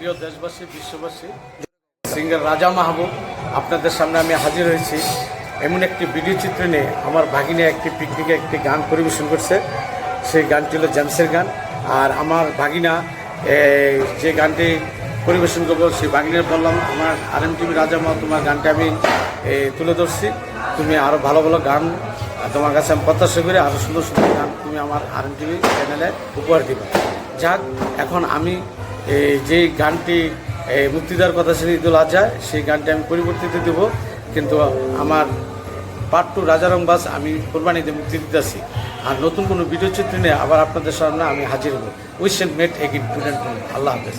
প্রিয় দেশবাসী, বিশ্ববাসী, সিঙ্গার রাজা মাহবুব আপনাদের সামনে আমি হাজির হয়েছি। এমন একটি ভিডিও চিত্র নিয়ে আমার ভাগিনা একটি পিকনিকে একটি গান পরিবেশন করছে। সেই গানটি হলো জেমসের গান। আর আমার ভাগিনা যে গানটি পরিবেশন করবো সেই ভাগিনার বললাম, আমার RMTV রাজা মা, তোমার গানটা আমি তুলে ধরছি। তুমি আরও ভালো ভালো গান তোমার কাছে আমি প্রত্যাশা করি, আরও সুন্দর সুন্দর গান তুমি আমার RMTV চ্যানেলে উপহার দিবে। যাক, এখন আমি যে গানটি মুক্তি দেওয়ার কথা ছিল ঈদুল আজহা, সেই গানটি আমি পরিবর্তিত দেব। কিন্তু আমার পার্ট 2 রাজারংবাজ আমি কোরবানিতে মুক্তি দিতেছি। আর নতুন কোনো ভিডিও চিত্র নিয়ে আবার আপনাদের সামনে আমি হাজির হব। We shall met again. আল্লাহ হাফেজ।